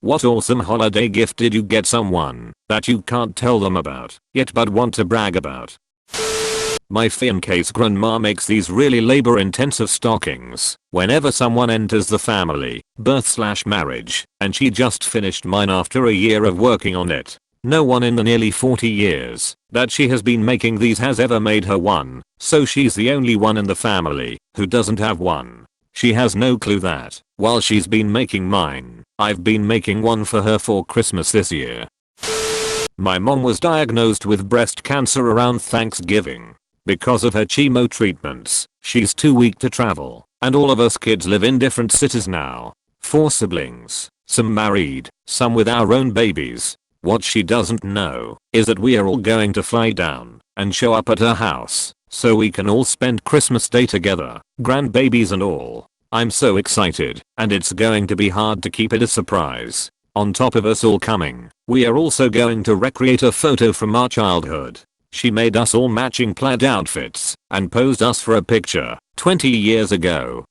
What awesome holiday gift did you get someone that you can't tell them about yet but want to brag about? My fiance's grandma makes these really labor intensive stockings whenever someone enters the family, birth/marriage, and she just finished mine after a year of working on it. No one in the nearly 40 years that she has been making these has ever made her one, so she's the only one in the family who doesn't have one. She has no clue that, while she's been making mine, I've been making one for her for Christmas this year. My mom was diagnosed with breast cancer around Thanksgiving. Because of her chemo treatments, she's too weak to travel, and all of us kids live in different cities now. 4 siblings, some married, some with our own babies. What she doesn't know is that we are all going to fly down and show up at her house so we can all spend Christmas Day together, grandbabies and all. I'm so excited, and it's going to be hard to keep it a surprise. On top of us all coming, we are also going to recreate a photo from our childhood. She made us all matching plaid outfits and posed us for a picture 20 years ago.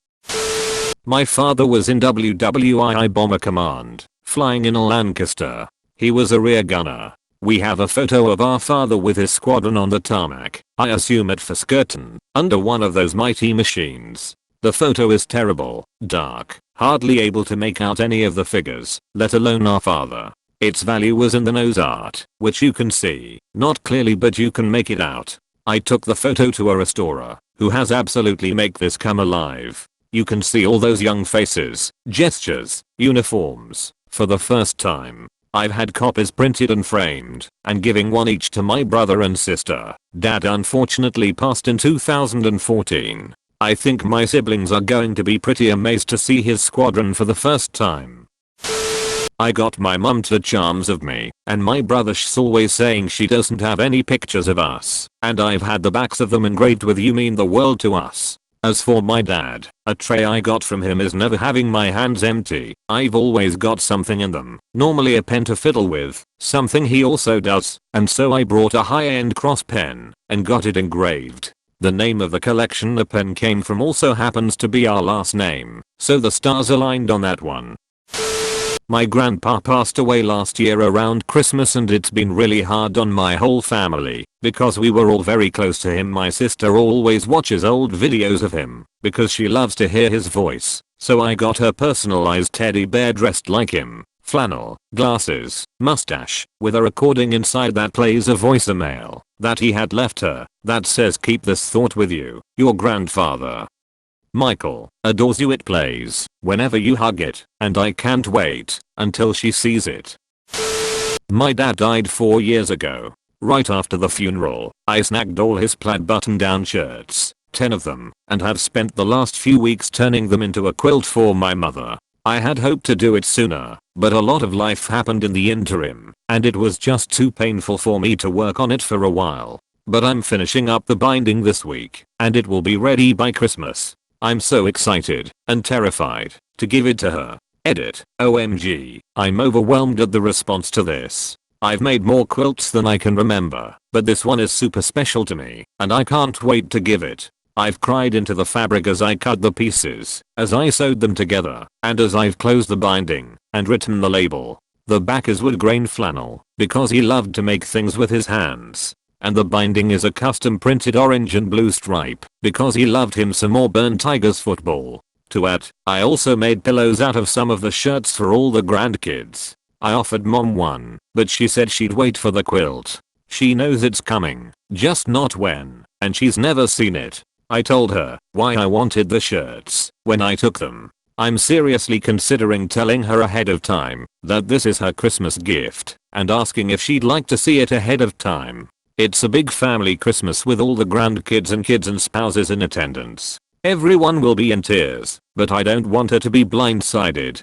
My father was in WWII Bomber Command, flying in Lancaster. He was a rear gunner. We have a photo of our father with his squadron on the tarmac, I assume at Fiskerton, under one of those mighty machines. The photo is terrible, dark, hardly able to make out any of the figures, let alone our father. Its value was in the nose art, which you can see, not clearly but you can make it out. I took the photo to a restorer, who has absolutely make this come alive. You can see all those young faces, gestures, uniforms, for the first time. I've had copies printed and framed, and giving one each to my brother and sister. Dad unfortunately passed in 2014. I think my siblings are going to be pretty amazed to see his squadron for the first time. I got my mum to charms of me, and my brother she's always saying she doesn't have any pictures of us, and I've had the backs of them engraved with "You mean the world to us." As for my dad, a tray I got from him is never having my hands empty. I've always got something in them, normally a pen to fiddle with, something he also does, and so I brought a high-end cross pen and got it engraved. The name of the collection the pen came from also happens to be our last name, so the stars aligned on that one. My grandpa passed away last year around Christmas, and it's been really hard on my whole family because we were all very close to him. My sister always watches old videos of him because she loves to hear his voice, so I got her personalized teddy bear dressed like him, flannel, glasses, mustache, with a recording inside that plays a voicemail that he had left her that says, "Keep this thought with you, your grandfather Michael adores you." It plays whenever you hug it, and I can't wait until she sees it. My dad died 4 years ago. Right after the funeral, I snagged all his plaid button-down shirts, 10 of them, and have spent the last few weeks turning them into a quilt for my mother. I had hoped to do it sooner, but a lot of life happened in the interim, and it was just too painful for me to work on it for a while. But I'm finishing up the binding this week, and it will be ready by Christmas. I'm so excited and terrified to give it to her. Edit. OMG, I'm overwhelmed at the response to this. I've made more quilts than I can remember, but this one is super special to me, and I can't wait to give it. I've cried into the fabric as I cut the pieces, as I sewed them together, and as I've closed the binding and written the label. The back is wood grain flannel, because he loved to make things with his hands. And the binding is a custom printed orange and blue stripe, because he loved him some Auburn Tigers football. To add, I also made pillows out of some of the shirts for all the grandkids. I offered mom one, but she said she'd wait for the quilt. She knows it's coming, just not when, and she's never seen it. I told her why I wanted the shirts when I took them. I'm seriously considering telling her ahead of time that this is her Christmas gift and asking if she'd like to see it ahead of time. It's a big family Christmas with all the grandkids and kids and spouses in attendance. Everyone will be in tears, but I don't want her to be blindsided.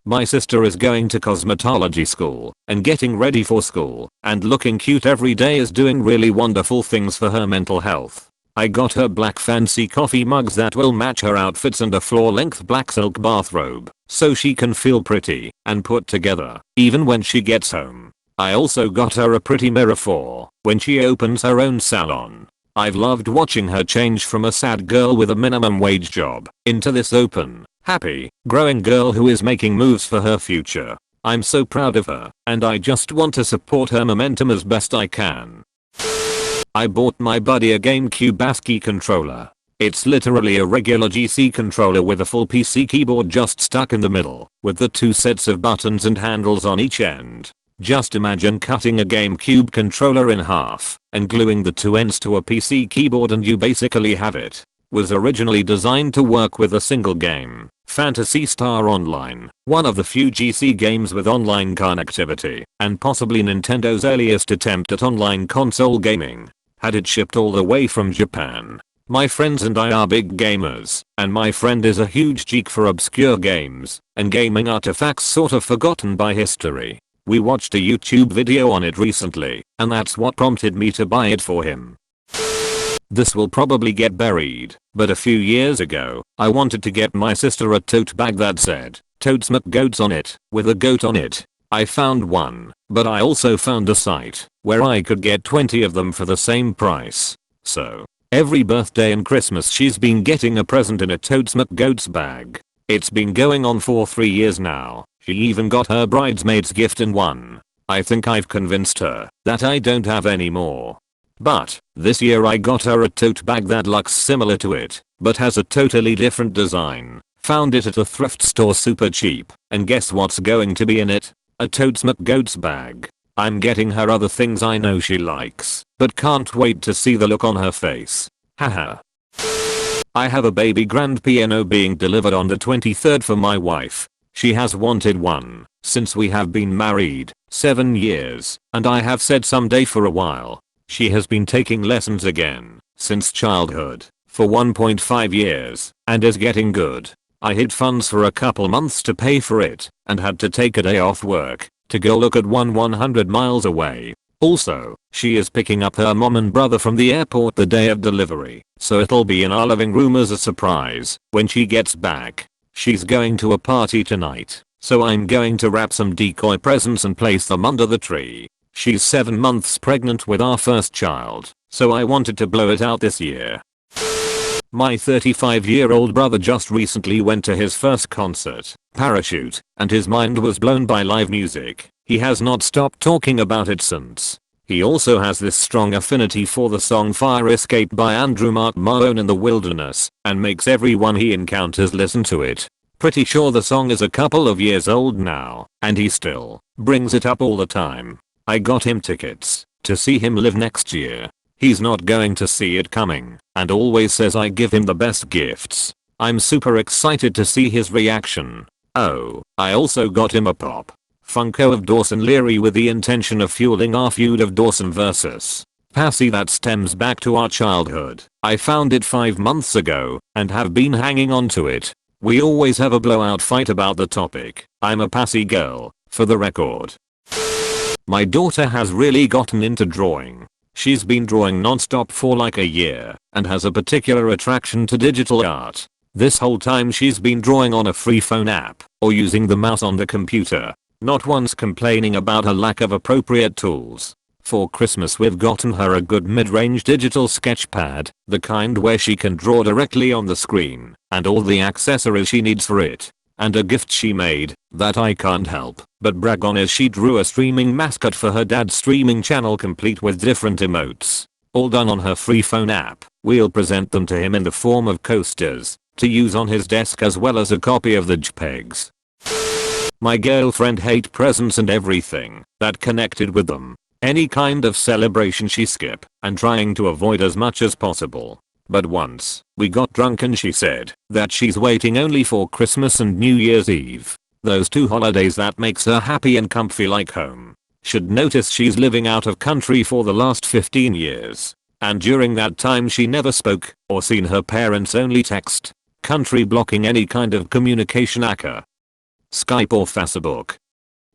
My sister is going to cosmetology school and getting ready for school, and looking cute every day is doing really wonderful things for her mental health. I got her black fancy coffee mugs that will match her outfits and a floor-length black silk bathrobe, so she can feel pretty and put together, even when she gets home. I also got her a pretty mirror for when she opens her own salon. I've loved watching her change from a sad girl with a minimum wage job into this open, Happy, growing girl who is making moves for her future. I'm so proud of her, and I just want to support her momentum as best I can. I bought my buddy a GameCube ASCII controller. It's literally a regular GC controller with a full PC keyboard just stuck in the middle, with the 2 sets of buttons and handles on each end. Just imagine cutting a GameCube controller in half and gluing the 2 ends to a PC keyboard and you basically have it. Was originally designed to work with a single game, Phantasy Star Online, one of the few GC games with online connectivity, and possibly Nintendo's earliest attempt at online console gaming. Had it shipped all the way from Japan. My friends and I are big gamers, and my friend is a huge geek for obscure games and gaming artifacts sort of forgotten by history. We watched a YouTube video on it recently, and that's what prompted me to buy it for him. This will probably get buried, but a few years ago, I wanted to get my sister a tote bag that said, "Totes McGoats" on it, with a goat on it. I found one, but I also found a site where I could get 20 of them for the same price. So, every birthday and Christmas she's been getting a present in a Totes McGoats bag. It's been going on for 3 years now. She even got her bridesmaid's gift in one. I think I've convinced her that I don't have any more. But, this year I got her a tote bag that looks similar to it, but has a totally different design. Found it at a thrift store super cheap, and guess what's going to be in it? A Totes McGoats bag. I'm getting her other things I know she likes, but can't wait to see the look on her face. Haha. I have a baby grand piano being delivered on the 23rd for my wife. She has wanted one since we have been married 7 years, and I have said someday for a while. She has been taking lessons again since childhood for 1.5 years and is getting good. I hid funds for a couple months to pay for it and had to take a day off work to go look at one 100 miles away. Also, she is picking up her mom and brother from the airport the day of delivery, so it'll be in our living room as a surprise when she gets back. She's going to a party tonight, so I'm going to wrap some decoy presents and place them under the tree. She's 7 months pregnant with our first child, so I wanted to blow it out this year. My 35-year-old brother just recently went to his first concert, Parachute, and his mind was blown by live music. He has not stopped talking about it since. He also has this strong affinity for the song Fire Escape by Andrew Mark Mahone in the Wilderness, and makes everyone he encounters listen to it. Pretty sure the song is a couple of years old now, and he still brings it up all the time. I got him tickets to see him live next year. He's not going to see it coming, and always says I give him the best gifts. I'm super excited to see his reaction. Oh, I also got him a Pop Funko of Dawson Leary with the intention of fueling our feud of Dawson vs. Passy that stems back to our childhood. I found it 5 months ago, and have been hanging on to it. We always have a blowout fight about the topic. I'm a Passy girl, for the record. My daughter has really gotten into drawing. She's been drawing non-stop for like a year, and has a particular attraction to digital art. This whole time she's been drawing on a free phone app, or using the mouse on the computer. Not once complaining about her lack of appropriate tools. For Christmas we've gotten her a good mid-range digital sketch pad, the kind where she can draw directly on the screen, and all the accessories she needs for it. And a gift she made, that I can't help but brag on, is she drew a streaming mascot for her dad's streaming channel complete with different emotes. All done on her free phone app. We'll present them to him in the form of coasters, to use on his desk, as well as a copy of the JPEGs. My girlfriend hate presents and everything that connected with them. Any kind of celebration she skip, and trying to avoid as much as possible. But once, we got drunk and she said that she's waiting only for Christmas and New Year's Eve. Those 2 holidays that makes her happy and comfy like home. Should notice she's living out of country for the last 15 years. And during that time she never spoke, or seen her parents, only text. Country blocking any kind of communication aka Skype or Facebook.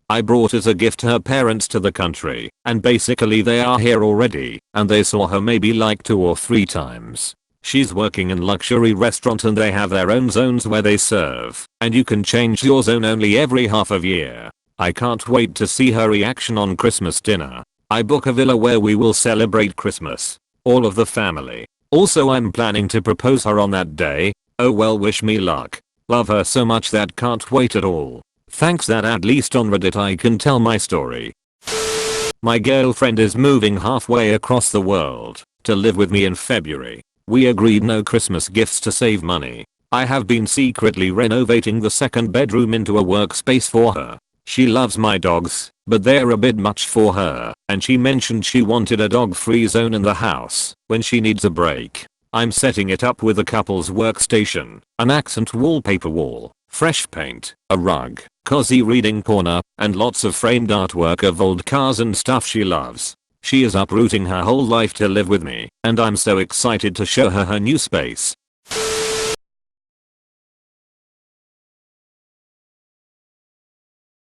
I brought as a gift her parents to the country, and basically they are here already, and they saw her maybe like 2 or 3 times. She's working in luxury restaurant and they have their own zones where they serve, and you can change your zone only every half a year. I can't wait to see her reaction on Christmas dinner. I book a villa where we will celebrate Christmas. All of the family. Also I'm planning to propose her on that day. Oh well, wish me luck. Love her so much that can't wait at all. Thanks that at least on Reddit I can tell my story. My girlfriend is moving halfway across the world to live with me in February. We agreed no Christmas gifts to save money. I have been secretly renovating the second bedroom into a workspace for her. She loves my dogs, but they're a bit much for her, and she mentioned she wanted a dog-free zone in the house when she needs a break. I'm setting it up with a couple's workstation, an accent wallpaper wall, fresh paint, a rug, cozy reading corner, and lots of framed artwork of old cars and stuff she loves. She is uprooting her whole life to live with me, and I'm so excited to show her her new space.